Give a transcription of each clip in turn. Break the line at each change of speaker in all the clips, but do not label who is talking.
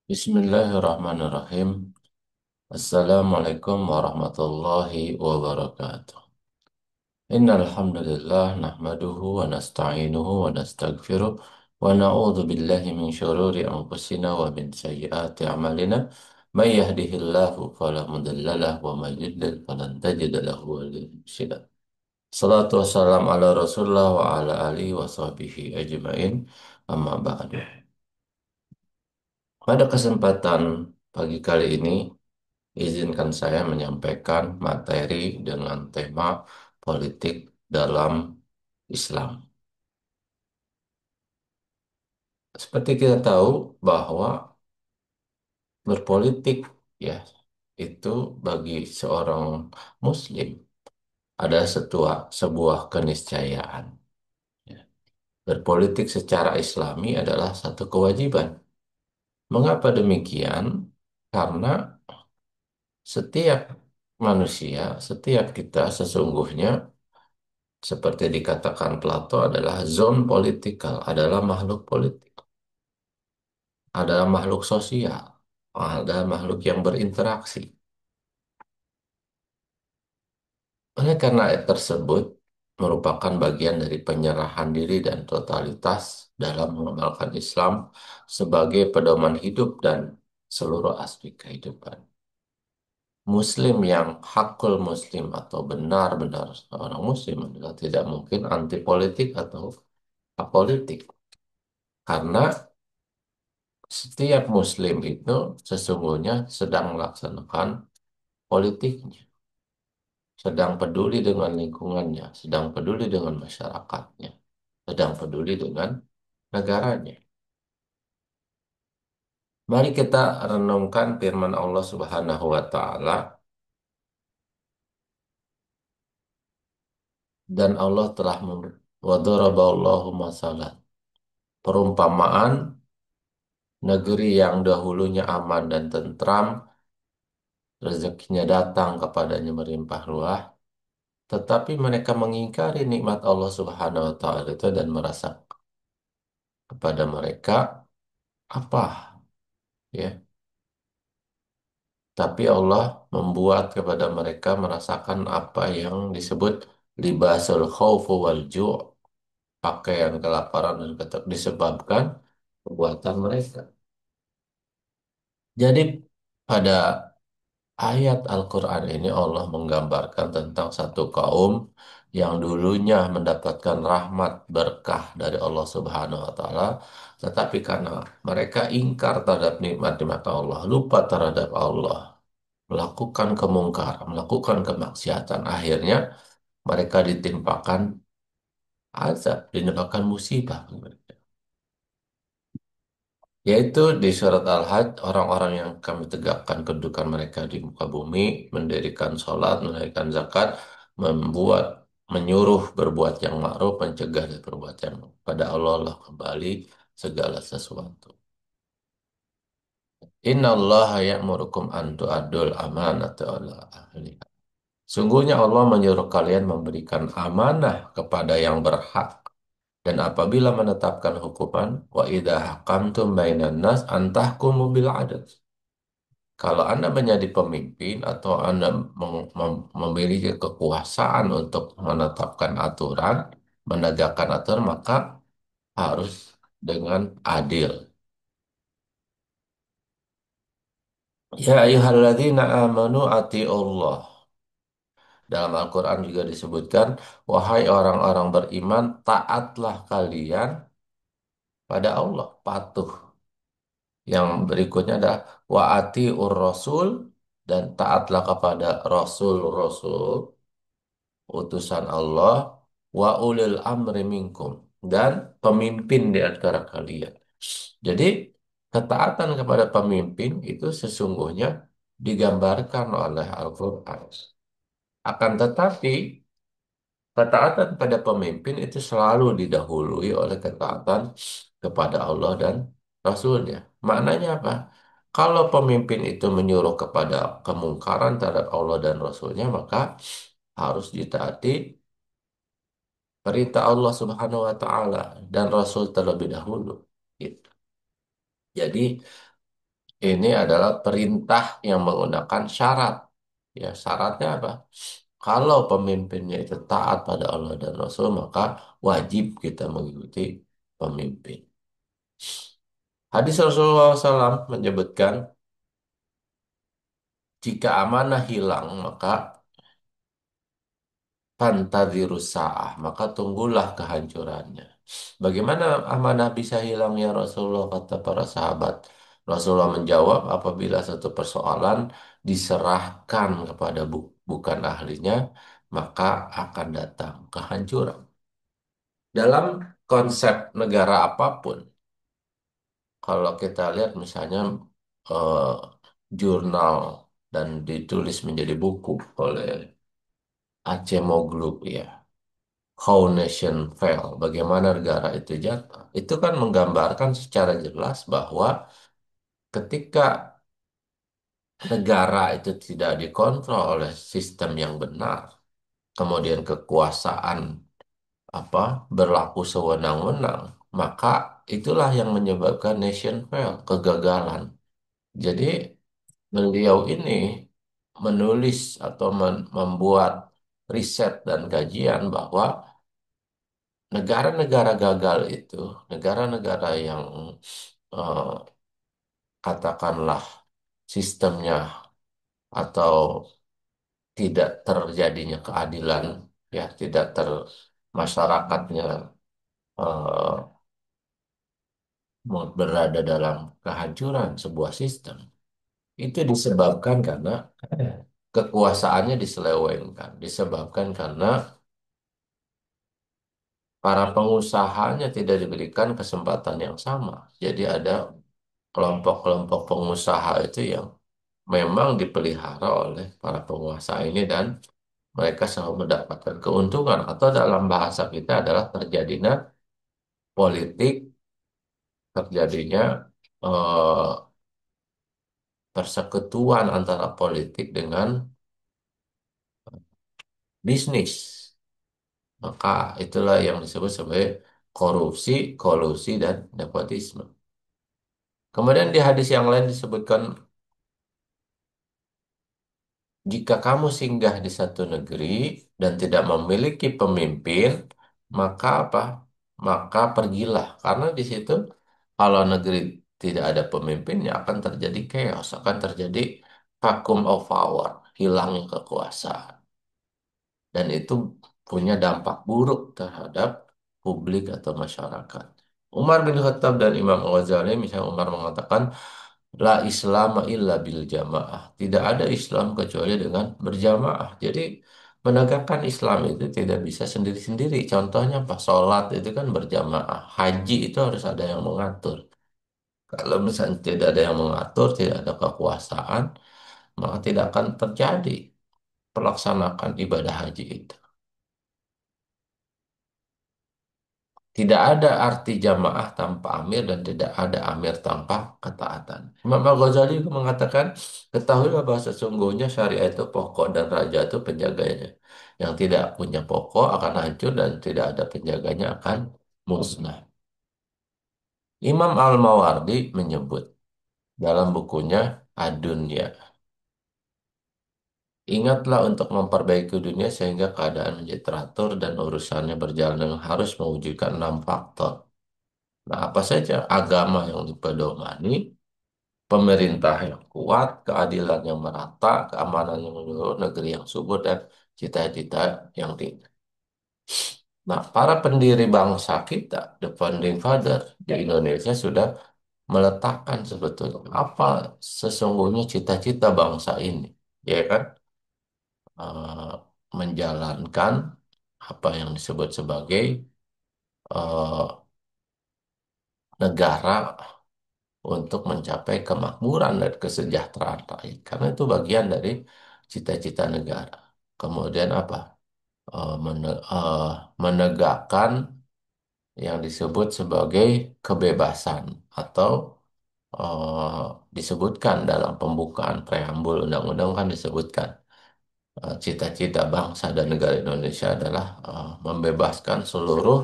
Bismillahirrahmanirrahim. Assalamualaikum warahmatullahi wabarakatuh. Innal hamdalillah nahmaduhu wa nasta'inuhu wa nastaghfiruh wa na'udzu billahi min syururi anfusina wa min sayyiati a'malina. May yahdihillahu fala mudilla lahu wa may yudlil falan tajida lahu waliyyan mursyida. Salatu wassalam ala Rasulillah wa ala alihi wa sahbihi ajmain. Amma ba'du. Pada kesempatan pagi kali ini, izinkan saya menyampaikan materi dengan tema politik dalam Islam. Seperti kita tahu bahwa berpolitik ya itu bagi seorang Muslim ada sebuah keniscayaan. Ya. Berpolitik secara Islami adalah satu kewajiban. Mengapa demikian? Karena setiap manusia, setiap kita sesungguhnya seperti dikatakan Plato adalah zon politikal, adalah makhluk politik, adalah makhluk sosial, adalah makhluk yang berinteraksi. Oleh karena tersebut, merupakan bagian dari penyerahan diri dan totalitas dalam mengamalkan Islam sebagai pedoman hidup dan seluruh aspek kehidupan. Muslim yang hakul muslim atau benar-benar seorang muslim adalah tidak mungkin anti politik atau apolitik. Karena setiap muslim itu sesungguhnya sedang melaksanakan politiknya, sedang peduli dengan lingkungannya, sedang peduli dengan masyarakatnya, sedang peduli dengan negaranya. Mari kita renungkan firman Allah Subhanahu wa taala, dan Allah telah wa daraballahu masalan, perumpamaan negeri yang dahulunya aman dan tentram, rezekinya datang kepadanya melimpah ruah. Tetapi mereka mengingkari nikmat Allah Subhanahu wa taala itu dan merasa kepada mereka apa ya. Tapi Allah membuat kepada mereka merasakan apa yang disebut libasul khaufu wal ju', pakaian kelaparan dan disebabkan perbuatan mereka. Jadi pada ayat Al-Quran ini Allah menggambarkan tentang satu kaum yang dulunya mendapatkan rahmat berkah dari Allah Subhanahu wa taala, tetapi karena mereka ingkar terhadap nikmat-nikmat Allah, lupa terhadap Allah, melakukan kemungkaran, melakukan kemaksiatan, akhirnya mereka ditimpakan azab, ditimpakan musibah. Yaitu di surat Al-Hajj, orang-orang yang kami tegakkan kedudukan mereka di muka bumi, mendirikan sholat, menunaikan zakat, membuat, menyuruh berbuat yang ma'ruf, mencegah dari berbuat yang mungkar. Pada Allah lah kembali segala sesuatu. Inna Allah ya'murukum an tu'addul amanata ala ahliha. Sungguhnya Allah menyuruh kalian memberikan amanah kepada yang berhak. Dan apabila menetapkan hukuman, wa idha hakamtum bainan nas antahkumu bil adl. Kalau Anda menjadi pemimpin atau Anda memiliki kekuasaan untuk menetapkan aturan, menegakkan aturan, maka harus dengan adil. Ya ayyuhalladzina amanu atiullah. Dalam Al-Quran juga disebutkan, wahai orang-orang beriman, taatlah kalian pada Allah, patuh. Yang berikutnya adalah ur rasul, dan taatlah kepada rasul-rasul utusan Allah, wa ulil amri minkum, dan pemimpin di antara kalian. Jadi ketaatan kepada pemimpin itu sesungguhnya digambarkan oleh Al-Quran. Akan tetapi ketaatan pada pemimpin itu selalu didahului oleh ketaatan kepada Allah dan Rasulnya. Maknanya apa? Kalau pemimpin itu menyuruh kepada kemungkaran terhadap Allah dan Rasulnya, maka harus ditaati perintah Allah Subhanahu wa taala dan Rasul terlebih dahulu. Gitu. Jadi Ini adalah perintah yang menggunakan syarat. Ya, syaratnya apa? Kalau pemimpinnya itu taat pada Allah dan Rasul, maka wajib kita mengikuti pemimpin. Hadis Rasulullah SAW menyebutkan, jika amanah hilang, maka fantadhirus sa'ah, maka tunggulah kehancurannya. Bagaimana amanah bisa hilang ya Rasulullah, kata para sahabat. Rasulullah menjawab, apabila satu persoalan diserahkan kepada bukan ahlinya, maka akan datang kehancuran. Dalam konsep negara apapun, kalau kita lihat misalnya eh, jurnal dan ditulis menjadi buku oleh Aceh Moglub ya, How Nation Fell, bagaimana negara itu jatuh. Itu kan menggambarkan secara jelas bahwa ketika negara itu tidak dikontrol oleh sistem yang benar, kemudian kekuasaan apa berlaku sewenang-wenang, maka itulah yang menyebabkan nation fail, kegagalan. Jadi beliau ini menulis atau membuat riset dan kajian bahwa negara-negara gagal itu, negara-negara yang eh, katakanlah sistemnya atau tidak terjadinya keadilan, ya tidak masyarakatnya eh, berada dalam kehancuran sebuah sistem, itu disebabkan karena kekuasaannya diselewengkan, disebabkan karena para pengusahanya tidak diberikan kesempatan yang sama. Jadi ada kelompok-kelompok pengusaha itu yang memang dipelihara oleh para penguasa ini dan mereka selalu mendapatkan keuntungan atau dalam bahasa kita adalah terjadinya politik, terjadinya eh, persekutuan antara politik dengan bisnis. Maka itulah yang disebut sebagai korupsi, kolusi, dan nepotisme. Kemudian di hadis yang lain disebutkan, jika kamu singgah di satu negeri dan tidak memiliki pemimpin, maka apa? Maka pergilah. Karena di situ kalau negeri tidak ada pemimpinnya akan terjadi chaos, akan terjadi vacuum of power, hilangnya kekuasaan. Dan itu punya dampak buruk terhadap publik atau masyarakat. Umar bin Khattab dan Imam Al-Ghazali, misalnya Umar mengatakan, La Islam illa bil jamaah. Tidak ada Islam kecuali dengan berjamaah. Jadi menegakkan Islam itu tidak bisa sendiri-sendiri. Contohnya pas sholat itu kan berjamaah. Haji itu harus ada yang mengatur. Kalau misalnya tidak ada yang mengatur, tidak ada kekuasaan, maka tidak akan terjadi pelaksanaan ibadah haji itu. Tidak ada arti jamaah tanpa amir dan tidak ada amir tanpa ketaatan. Imam Al-Ghazali juga mengatakan, ketahuilah bahwa sesungguhnya syariat itu pokok dan raja itu penjaganya. Yang tidak punya pokok akan hancur dan tidak ada penjaganya akan musnah. Imam Al-Mawardi menyebut dalam bukunya Ad-Dunya, ingatlah untuk memperbaiki dunia sehingga keadaan menjadi teratur dan urusannya berjalan dengan harus mewujudkan 6 faktor. Nah, apa saja agama yang dipedomani, pemerintah yang kuat, keadilan yang merata, keamanan yang menyeluruh, negeri yang subur, dan cita-cita yang tinggi. Nah, para pendiri bangsa kita, the founding father di Indonesia sudah meletakkan sebetulnya apa sesungguhnya cita-cita bangsa ini, ya kan? Eh, menjalankan apa yang disebut sebagai eh, negara untuk mencapai kemakmuran dan kesejahteraan rakyat. Karena itu bagian dari cita-cita negara. Kemudian apa? Menegakkan yang disebut sebagai kebebasan atau eh, disebutkan dalam pembukaan preambul undang-undang kan disebutkan cita-cita bangsa dan negara Indonesia adalah membebaskan seluruh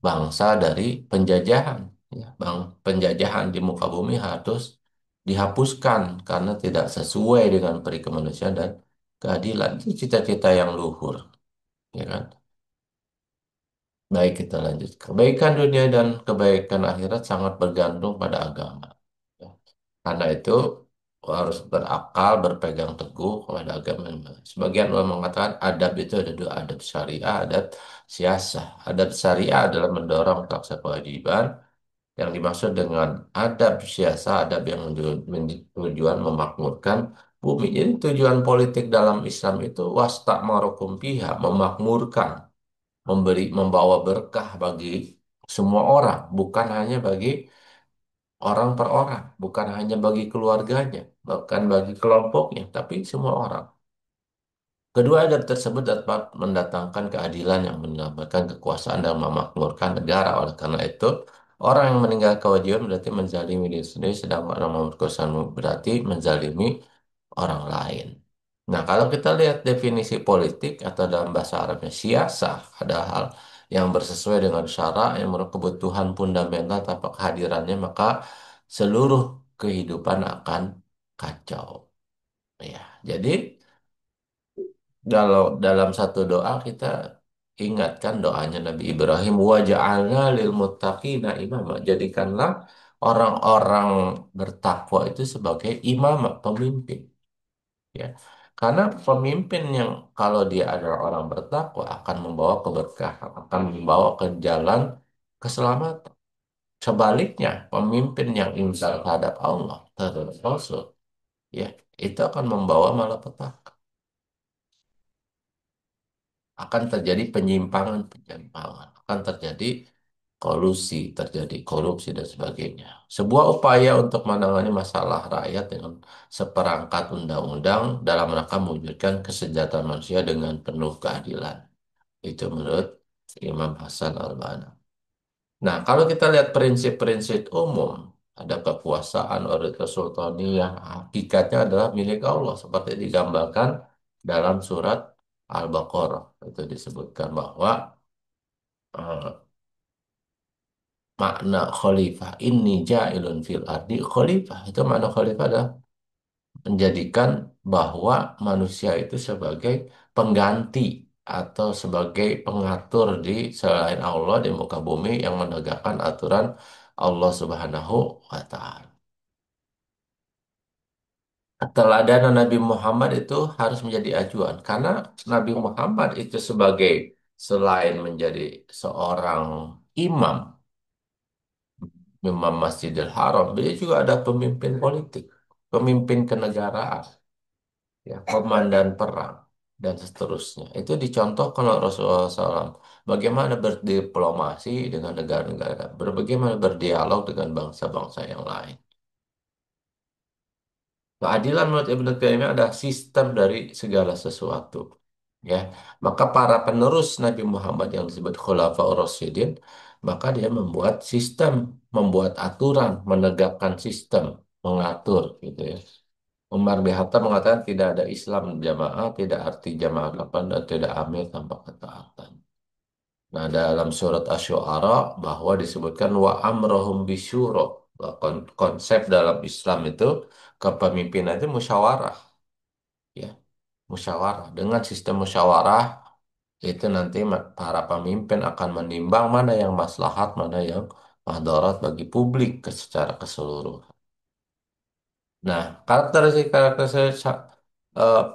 bangsa dari penjajahan. Ya, penjajahan di muka bumi harus dihapuskan karena tidak sesuai dengan peri kemanusiaan dan keadilan. Itu cita-cita yang luhur, ya kan? Baik, kita lanjut. Kebaikan dunia dan kebaikan akhirat sangat bergantung pada agama. Ya. Karena itu harus berakal, berpegang teguh kepada agama. Sebagian ulama mengatakan adab itu ada dua, adab syariah, adab siasah. Adab syariah adalah mendorong taksa kewajiban. Yang dimaksud dengan adab siasah, adab yang tujuan memakmurkan bumi. Jadi tujuan politik dalam Islam itu wasta'marukum fiha, memakmurkan, membawa berkah bagi semua orang, bukan hanya bagi orang per orang, bukan hanya bagi keluarganya, bukan bagi kelompoknya, tapi semua orang. Kedua adab tersebut dapat mendatangkan keadilan yang menambahkan kekuasaan dan memakmurkan negara. Oleh karena itu, orang yang meninggal kewajiban berarti menzalimi diri sendiri, sedang orang memerkosa berarti menzalimi orang lain. Nah, kalau kita lihat definisi politik atau dalam bahasa Arabnya siasah, ada hal yang bersesuai dengan syara yang menurut kebutuhan fundamental tanpa kehadirannya, maka seluruh kehidupan akan kacau. Ya, jadi kalau dalam satu doa kita ingatkan doanya Nabi Ibrahim, wa ja'alna lil muttaqina imama. Jadikanlah orang-orang bertakwa itu sebagai imam, pemimpin. Ya, karena pemimpin yang kalau dia adalah orang bertakwa akan membawa keberkahan, akan membawa ke jalan keselamatan. Sebaliknya, pemimpin yang insaf terhadap Allah, terhadap Rasul, ya, itu akan membawa malapetaka. Akan terjadi penyimpangan-penyimpangan, akan terjadi kolusi, terjadi korupsi dan sebagainya. Sebuah upaya untuk menangani masalah rakyat dengan seperangkat undang-undang dalam rangka mewujudkan kesejahteraan manusia dengan penuh keadilan. Itu menurut Imam Hasan Al-Banna. Nah, kalau kita lihat prinsip-prinsip umum, ada kekuasaan, otoritas sultaniyah, hakikatnya adalah milik Allah, seperti digambarkan dalam surat Al-Baqarah. Itu disebutkan bahwa eh, makna khalifah ini ja'ilun fil ardi khalifah. Itu makna khalifah adalah menjadikan bahwa manusia itu sebagai pengganti atau sebagai pengatur di selain Allah di muka bumi yang menegakkan aturan Allah Subhanahu wa Ta'ala. Keteladanan Nabi Muhammad itu harus menjadi acuan karena Nabi Muhammad itu sebagai selain menjadi seorang imam, imam Masjidil Haram, beliau juga ada pemimpin politik, pemimpin kenegaraan, ya, komandan perang, dan seterusnya. Itu dicontohkan oleh Rasulullah SAW. Bagaimana berdiplomasi dengan negara-negara, bagaimana berdialog dengan bangsa-bangsa yang lain. Keadilan menurut Ibnu Taimiyah adalah sistem dari segala sesuatu. Ya, maka para penerus Nabi Muhammad yang disebut Khulafaur Rasyidin, maka dia membuat sistem, membuat aturan, menegakkan sistem, mengatur, gitu ya. Umar bin Khattab mengatakan tidak ada Islam jamaah, tidak arti jamaah kapan dan tidak amil tanpa ketaatan. Nah, dalam surat Asy-Syu'ara bahwa disebutkan wa amrohum bisyuro. Bahwa konsep dalam Islam itu kepemimpinan itu musyawarah, ya, musyawarah. Dengan sistem musyawarah itu nanti para pemimpin akan menimbang mana yang maslahat, mana yang mudarat bagi publik secara keseluruhan. Nah, karakteristik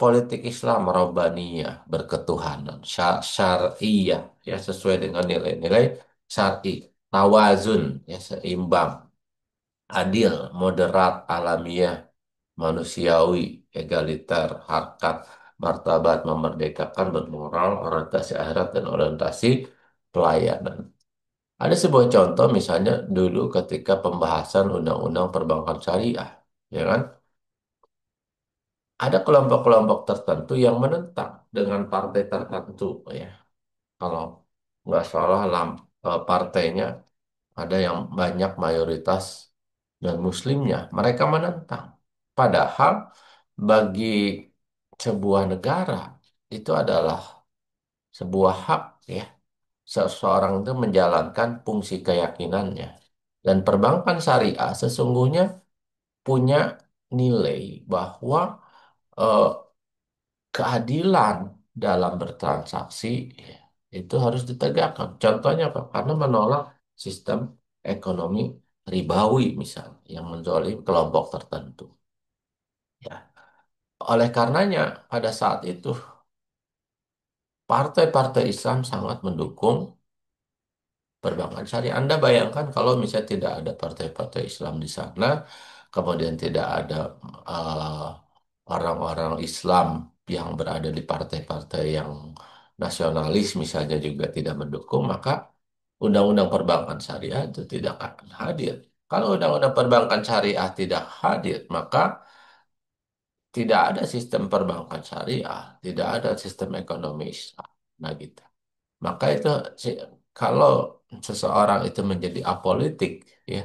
politik Islam Rabbaniyah, berketuhanan, syariah, ya, sesuai dengan nilai-nilai syar'i, tawazun, ya, seimbang, adil, moderat, alamiah, manusiawi, egaliter, harkat, martabat, memerdekakan, bermoral, orientasi akhirat, dan orientasi pelayanan. Ada sebuah contoh misalnya dulu ketika pembahasan Undang-Undang Perbankan Syariah, ya kan? Ada kelompok-kelompok tertentu yang menentang dengan partai tertentu, ya. Kalau nggak salah partainya ada yang banyak mayoritas dan muslimnya, mereka menentang. Padahal bagi sebuah negara itu adalah sebuah hak, ya. Seseorang itu menjalankan fungsi keyakinannya. Dan perbankan syariah sesungguhnya punya nilai bahwa eh, keadilan dalam bertransaksi ya, itu harus ditegakkan. Contohnya apa? Karena menolak sistem ekonomi ribawi misalnya yang menzolim kelompok tertentu. Ya, oleh karenanya pada saat itu partai-partai Islam sangat mendukung perbankan syariah. Anda bayangkan kalau misalnya tidak ada partai-partai Islam di sana, kemudian tidak ada eh, orang-orang Islam yang berada di partai-partai yang nasionalis misalnya juga tidak mendukung, maka undang-undang perbankan syariah itu tidak akan hadir. Kalau undang-undang perbankan syariah tidak hadir, maka tidak ada sistem perbankan syariah, tidak ada sistem ekonomi Islam. Nah gitu. Maka itu kalau seseorang itu menjadi apolitik, ya,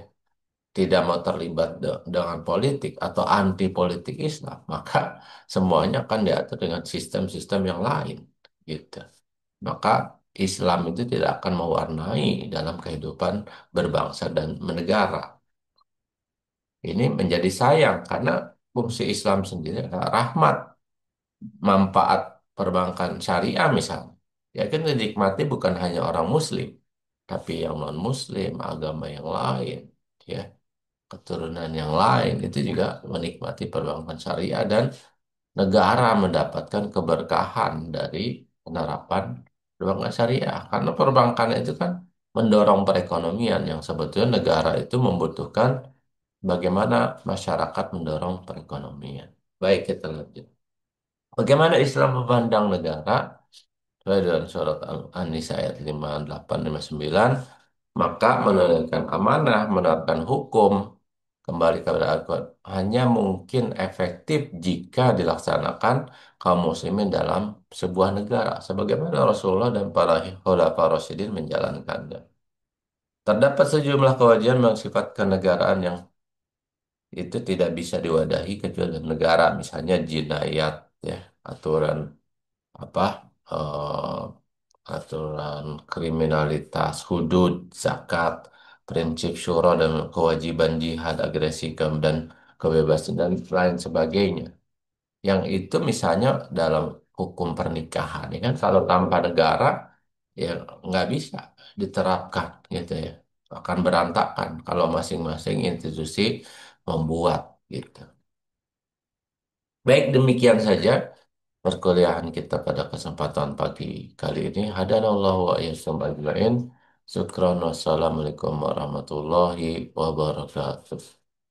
tidak mau terlibat dengan politik atau anti politik Islam, maka semuanya akan diatur dengan sistem-sistem yang lain, gitu. Maka Islam itu tidak akan mewarnai dalam kehidupan berbangsa dan menegara. Ini menjadi sayang karena fungsi Islam sendiri adalah rahmat, manfaat perbankan syariah misalnya. Ya kan dinikmati bukan hanya orang Muslim, tapi yang non-Muslim, agama yang lain, ya, keturunan yang lain itu juga menikmati perbankan syariah dan negara mendapatkan keberkahan dari penerapan perbankan syariah. Karena perbankan itu kan mendorong perekonomian yang sebetulnya negara itu membutuhkan bagaimana masyarakat mendorong perekonomian. Baik, kita lanjut. Bagaimana Islam memandang negara? Sesuai dengan surat An-Nisa ayat 58 59, maka menunaikan amanah, menerapkan hukum, kembali kepada Al-Quran, hanya mungkin efektif jika dilaksanakan kaum muslimin dalam sebuah negara, sebagaimana Rasulullah dan para khalifah Rasyidin menjalankannya. Terdapat sejumlah kewajiban yang sifat kenegaraan yang itu tidak bisa diwadahi kecuali dalam negara, misalnya jinayat, ya, aturan apa aturan kriminalitas, hudud, zakat, prinsip syura dan kewajiban jihad, agresi dan kebebasan dan lain sebagainya. Yang itu misalnya dalam hukum pernikahan, ya kan kalau tanpa negara ya nggak bisa diterapkan gitu ya. Akan berantakan kalau masing-masing institusi membuat gitu. Baik, demikian saja perkuliahan kita pada kesempatan pagi kali ini. Hadanallahu wa iyyakum ajmain. Syukran wassalamualaikum warahmatullahi wabarakatuh.